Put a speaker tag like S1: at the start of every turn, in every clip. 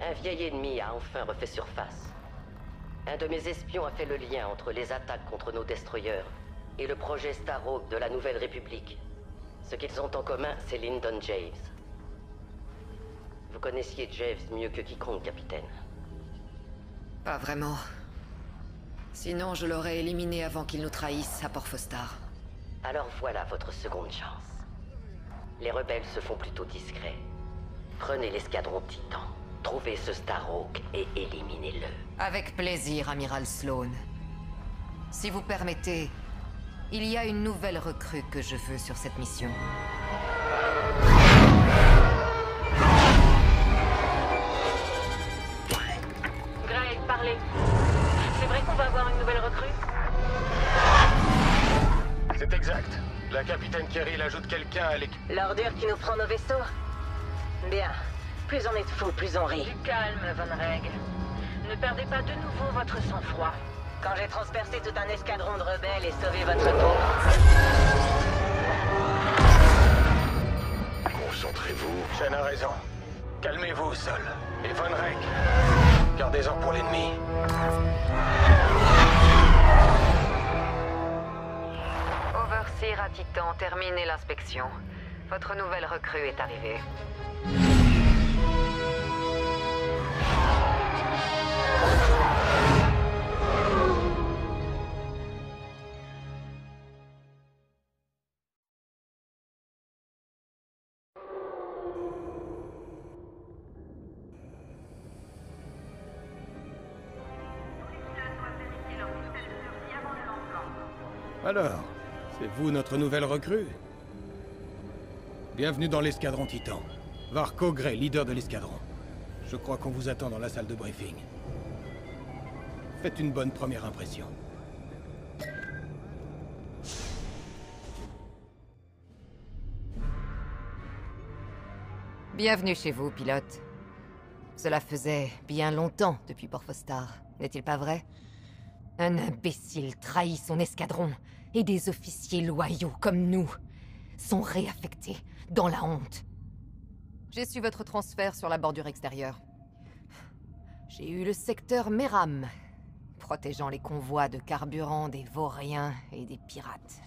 S1: Un vieil ennemi a enfin refait surface. Un de mes espions a fait le lien entre les attaques contre nos destroyers et le projet Starhawk de la Nouvelle République. Ce qu'ils ont en commun, c'est Lyndon Javes. Vous connaissiez Javes mieux que quiconque, capitaine.
S2: Pas vraiment. Sinon, je l'aurais éliminé avant qu'il nous trahisse à Port-Fostar.
S1: Alors voilà votre seconde chance. Les rebelles se font plutôt discrets. Prenez l'escadron Titan, trouvez ce Starhawk et éliminez-le.
S2: Avec plaisir, Amiral Sloane. Si vous permettez, il y a une nouvelle recrue que je veux sur cette mission.
S3: Gray, parlez. C'est vrai qu'on va avoir une nouvelle recrue?
S4: C'est exact. La capitaine Kerrill ajoute quelqu'un à l'équipe.
S3: L'ordure qui nous prend nos vaisseaux? Bien. Plus on est de fous, plus on rit. Du calme, Von Reg. Ne perdez pas de nouveau votre sang-froid. Quand j'ai transpercé tout un escadron de rebelles et sauvé votre peau.
S4: Concentrez-vous. Shen a raison. Calmez-vous au sol. Et Von Reg, gardez-en pour l'ennemi.
S2: Overseer à Titan, terminez l'inspection. Votre nouvelle recrue est arrivée.
S5: Alors, c'est vous notre nouvelle recrue? Bienvenue dans l'escadron Titan. Varco Gray, leader de l'escadron. Je crois qu'on vous attend dans la salle de briefing. Faites une bonne première impression.
S2: Bienvenue chez vous, pilote. Cela faisait bien longtemps depuis Port-Fostar, n'est-il pas vrai? Un imbécile trahit son escadron, et des officiers loyaux comme nous sont réaffectés dans la honte. J'ai su votre transfert sur la bordure extérieure. J'ai eu le secteur Meram, protégeant les convois de carburant des vauriens et des pirates.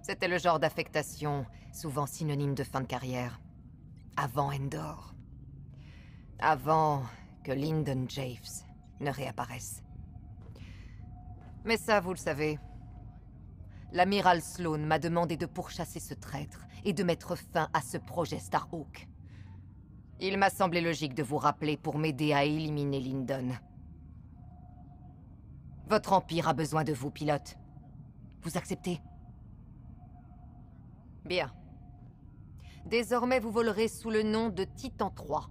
S2: C'était le genre d'affectation souvent synonyme de fin de carrière. Avant Endor. Avant que Lyndon Javes ne réapparaisse. Mais ça, vous le savez. L'amiral Sloane m'a demandé de pourchasser ce traître et de mettre fin à ce projet Starhawk. Il m'a semblé logique de vous rappeler pour m'aider à éliminer Lyndon. Votre empire a besoin de vous, pilote. Vous acceptez? Bien. Désormais, vous volerez sous le nom de Titan 3.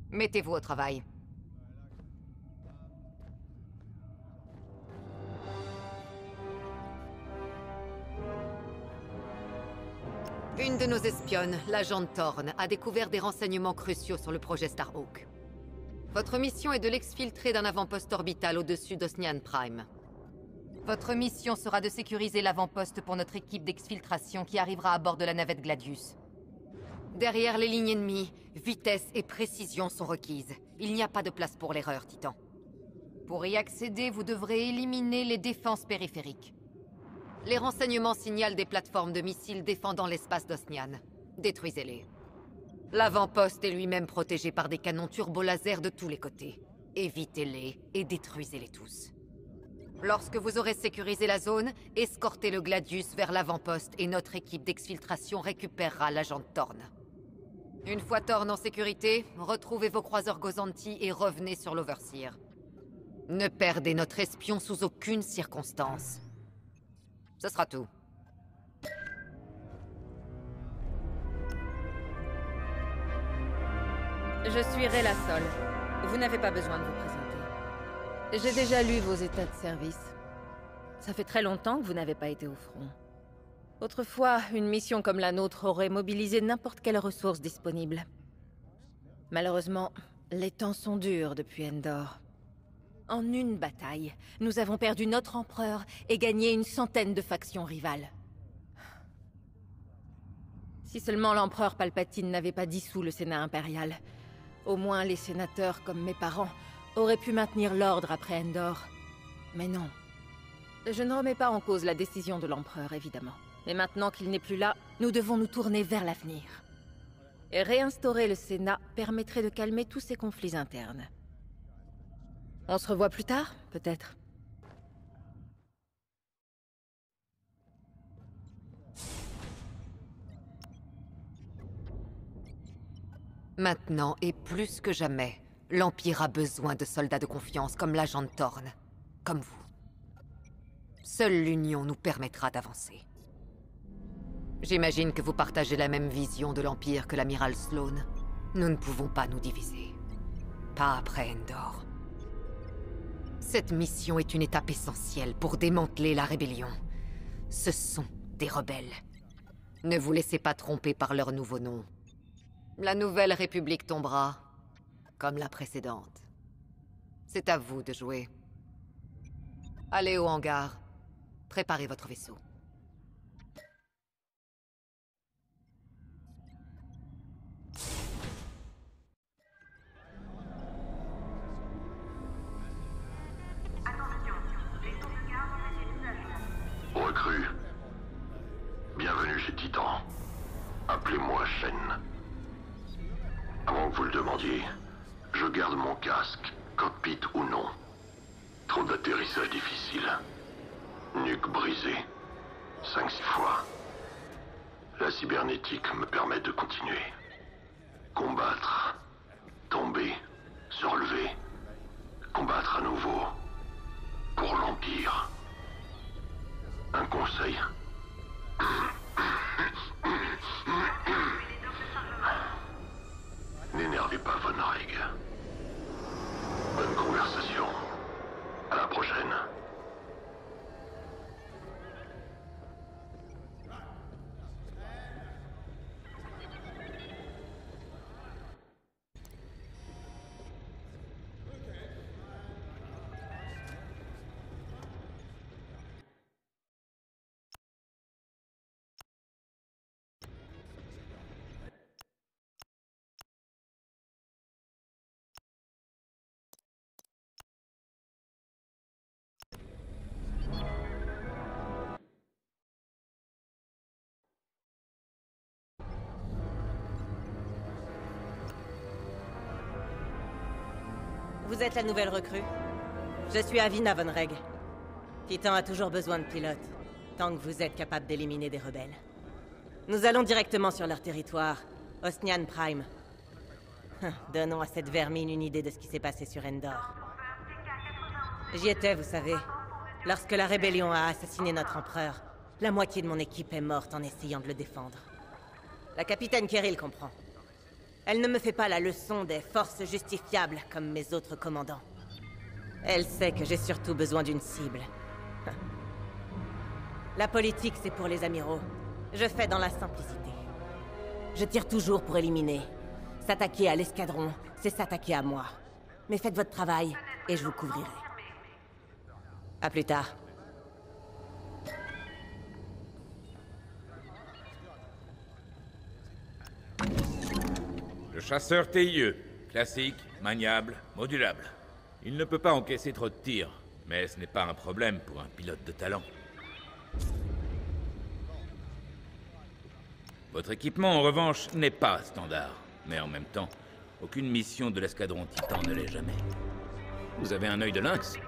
S2: Mettez-vous au travail. Une de nos espionnes, l'agent Thorne, a découvert des renseignements cruciaux sur le projet Starhawk. Votre mission est de l'exfiltrer d'un avant-poste orbital au-dessus d'Osnian Prime. Votre mission sera de sécuriser l'avant-poste pour notre équipe d'exfiltration qui arrivera à bord de la navette Gladius. Derrière les lignes ennemies, vitesse et précision sont requises. Il n'y a pas de place pour l'erreur, Titan. Pour y accéder, vous devrez éliminer les défenses périphériques. Les renseignements signalent des plateformes de missiles défendant l'espace d'Osnian. Détruisez-les. L'avant-poste est lui-même protégé par des canons turbo-laser de tous les côtés. Évitez-les et détruisez-les tous. Lorsque vous aurez sécurisé la zone, escortez le Gladius vers l'avant-poste et notre équipe d'exfiltration récupérera l'agent Thorne. Une fois Thorne en sécurité, retrouvez vos croiseurs Gozanti et revenez sur l'Overseer. Ne perdez notre espion sous aucune circonstance. Ce sera tout.
S6: Je suis Rella Sol. Vous n'avez pas besoin de vous présenter. J'ai déjà lu vos états de service. Ça fait très longtemps que vous n'avez pas été au front. Autrefois, une mission comme la nôtre aurait mobilisé n'importe quelle ressource disponible. Malheureusement, les temps sont durs depuis Endor. En une bataille, nous avons perdu notre empereur et gagné une centaine de factions rivales. Si seulement l'empereur Palpatine n'avait pas dissous le Sénat impérial, Au moins, les sénateurs, comme mes parents, auraient pu maintenir l'ordre après Endor. Mais non. Je ne remets pas en cause la décision de l'Empereur, évidemment. Mais maintenant qu'il n'est plus là, nous devons nous tourner vers l'avenir. Et réinstaurer le Sénat permettrait de calmer tous ces conflits internes. On se revoit plus tard, peut-être?
S2: Maintenant, et plus que jamais, l'Empire a besoin de soldats de confiance comme l'agent Thorne, comme vous. Seule l'Union nous permettra d'avancer. J'imagine que vous partagez la même vision de l'Empire que l'amiral Sloane. Nous ne pouvons pas nous diviser. Pas après Endor. Cette mission est une étape essentielle pour démanteler la rébellion. Ce sont des rebelles. Ne vous laissez pas tromper par leur nouveau nom. La nouvelle République tombera, comme la précédente. C'est à vous de jouer. Allez au hangar. Préparez votre vaisseau.
S7: Recrue. Bienvenue chez Titan. Appelez-moi Shen. Avant que vous le demandiez, je garde mon casque, cockpit ou non. Trop d'atterrissage difficile. Nuque brisée. 5-6 fois. La cybernétique me permet de continuer. Combattre. Tomber. Se relever. Combattre à nouveau. Pour l'Empire. Un conseil. N'énervez pas Von Reg. Bonne conversation. À la prochaine.
S3: Vous êtes la nouvelle recrue? Je suis Avina Von Reg. Titan a toujours besoin de pilotes, tant que vous êtes capable d'éliminer des rebelles. Nous allons directement sur leur territoire, Osnian Prime. Donnons à cette vermine une idée de ce qui s'est passé sur Endor. J'y étais, vous savez. Lorsque la rébellion a assassiné notre empereur, la moitié de mon équipe est morte en essayant de le défendre. La capitaine Kerrill comprend. Elle ne me fait pas la leçon des forces justifiables comme mes autres commandants. Elle sait que j'ai surtout besoin d'une cible. La politique, c'est pour les amiraux. Je fais dans la simplicité. Je tire toujours pour éliminer. S'attaquer à l'escadron, c'est s'attaquer à moi. Mais faites votre travail, et je vous couvrirai. À plus tard.
S8: Le chasseur TIE. Classique, maniable, modulable. Il ne peut pas encaisser trop de tirs, mais ce n'est pas un problème pour un pilote de talent. Votre équipement, en revanche, n'est pas standard. Mais en même temps, aucune mission de l'escadron Titan ne l'est jamais. Vous avez un œil de lynx.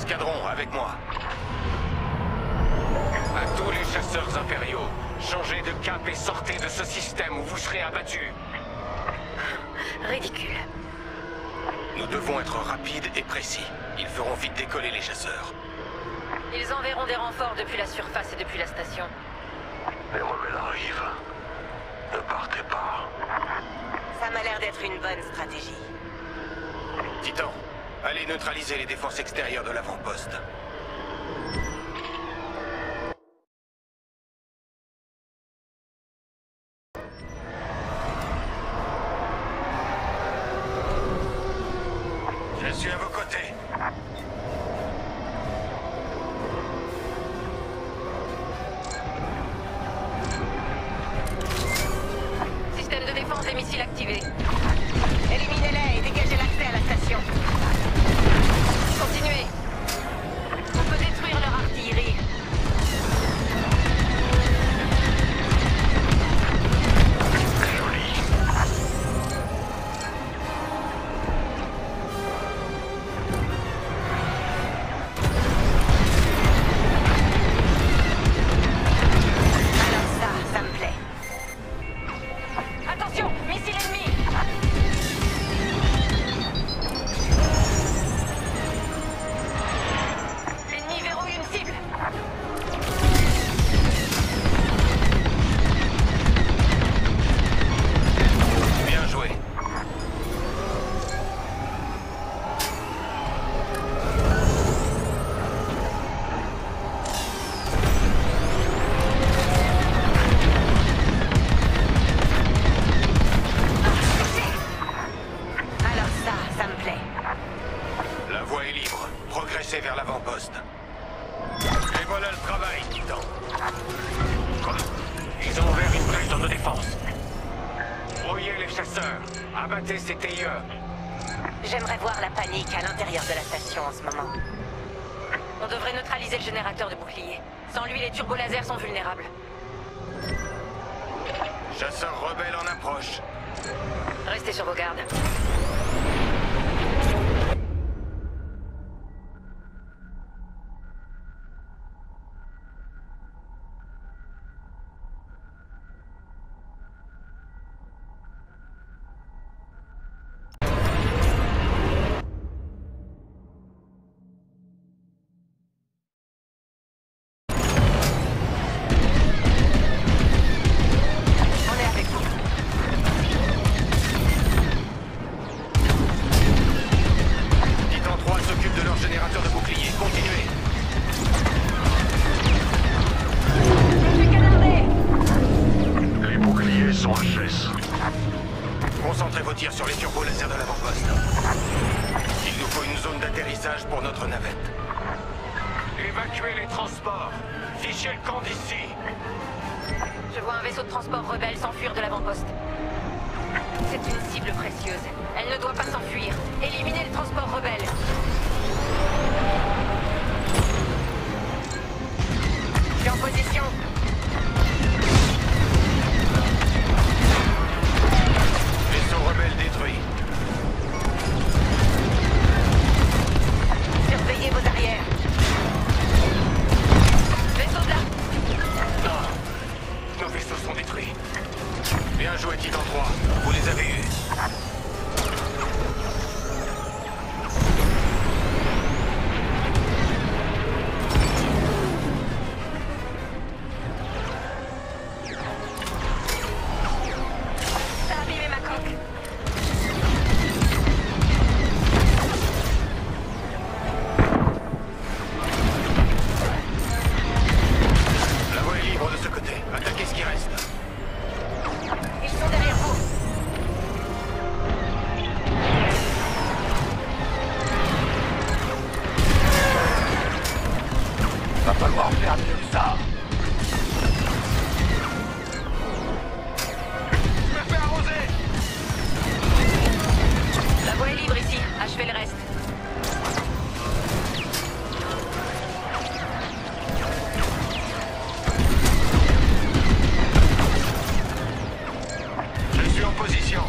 S4: escadron, avec moi. À tous les chasseurs impériaux, changez de cap et sortez de ce système ou vous serez abattus.
S3: Ridicule.
S4: Nous devons être rapides et précis. Ils feront vite décoller les chasseurs.
S3: Ils enverront des renforts depuis la surface et depuis la station.
S7: Les rebelles arrivent. Ne partez pas.
S3: Ça m'a l'air d'être une bonne stratégie.
S4: Titan, allez neutraliser les défenses extérieures de l'avant-poste. Je suis à vos côtés.
S3: Système de défense des missiles activé. Éliminez-les et dégagez l'accès à la station. Continuez. On peut détruire leur artillerie. Alors ça me plaît. Attention, missile ennemi. L'ennemi verrouille une cible.
S4: Bien joué.
S3: Alors ça me plaît.
S4: La voie est libre. Progressez vers l'avant-poste. Et voilà le travail, Titan. Quoi? Ils ont ouvert une brèche dans nos défenses. Brouillez les chasseurs. Abattez ces TIE.
S3: J'aimerais voir la panique à l'intérieur de la station en ce moment. On devrait neutraliser le générateur de bouclier. Sans lui, les turbolasers sont vulnérables.
S4: Chasseurs rebelles en approche.
S3: Restez sur vos gardes. On est avec vous.
S4: Titan 3 s'occupe de leur générateur de bouclier. Continuez.
S3: Je suis canardé.
S7: Les boucliers sont HS.
S4: Concentrez vos tirs sur les turbolasers de l'avant-poste. Il nous faut une zone d'atterrissage pour notre navette. Évacuez les transports. Fichez le camp d'ici.
S3: Je vois un vaisseau de transport rebelle s'enfuir de l'avant-poste. C'est une cible précieuse. Elle ne doit pas s'enfuir. Éliminez le transport rebelle. Je suis en position.
S4: Vaisseau rebelle détruit.
S3: Surveillez vos arrières. Vaisseau de là.
S4: Non. Nos vaisseaux sont détruits. Bien joué, Titan 3. Vous les avez eus.
S3: Ça a abîmé ma coque.
S4: La voie est libre de ce côté. Attaquez ce qui reste.
S3: Ils sont derrière vous.
S7: Va falloir faire mieux que ça.
S4: Je me fais arroser.
S3: La voie est libre ici. Achevez le reste.
S4: Je suis en position.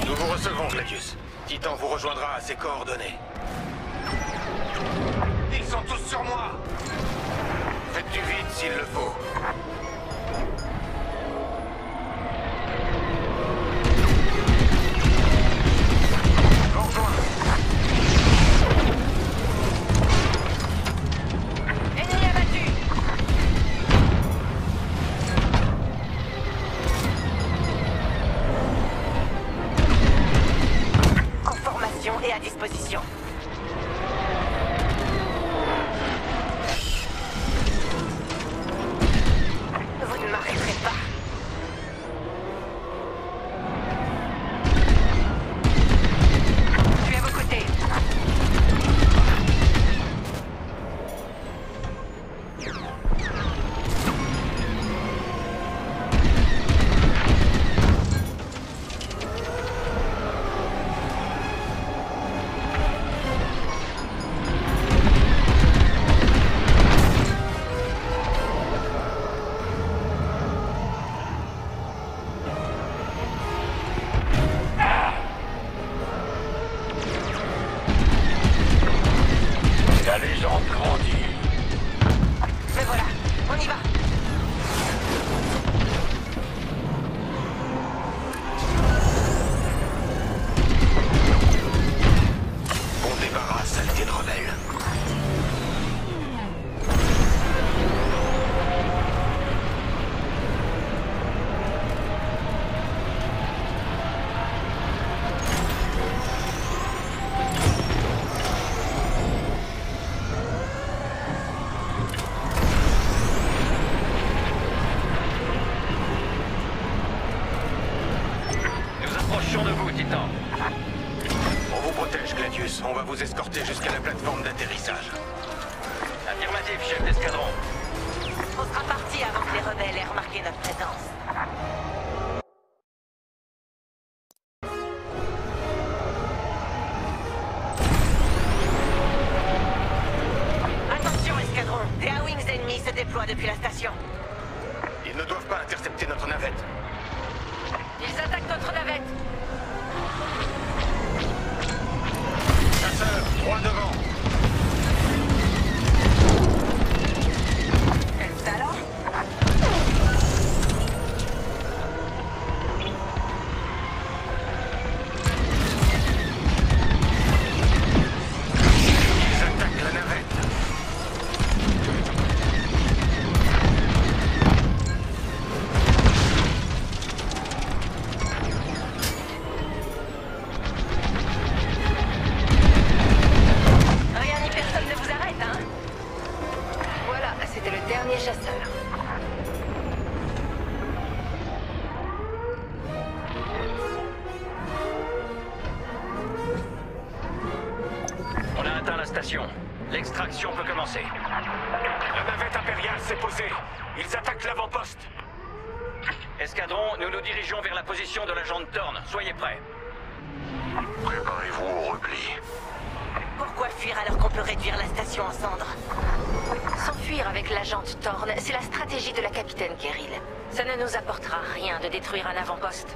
S4: Nous vous recevons, Gladius. Titan vous rejoindra à ses coordonnées. Ils sont tous sur moi! Faites du vide s'il le faut. Au revoir.
S3: Ennemi abattu! En formation et à disposition. Vous ne m'arrêterez pas. Je suis à vos côtés.
S4: La légende grandit.
S3: Mais voilà, on y va.
S4: On débarrasse, saleté de rebelle. Nous approchons de vous, Titan. On vous protège, Gladius. On va vous escorter jusqu'à la plateforme d'atterrissage. Affirmatif, chef d'escadron.
S3: On sera parti avant que les rebelles aient remarqué notre présence. Attention, escadron. Des A-Wings ennemis se déploient depuis la station.
S4: Ils ne doivent pas intercepter notre navette.
S3: Ils attaquent notre navette.
S4: Chasseurs, droit devant.
S3: Quel talent!
S4: Ils attaquent la navette.
S3: Rien ni personne ne vous arrête, hein? Voilà, c'était le dernier chasseur.
S4: On a atteint la station. L'extraction peut commencer. La navette impériale s'est posée. Ils attaquent l'avant-poste. Escadron, nous nous dirigeons vers la position de l'agent Thorne. Soyez prêts. Préparez-vous au repli.
S3: Pourquoi fuir alors qu'on peut réduire la station en cendres? S'enfuir avec l'agente Thorne, c'est la stratégie de la capitaine Kirill. Ça ne nous apportera rien de détruire un avant-poste.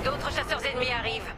S3: D'autres chasseurs ennemis arrivent.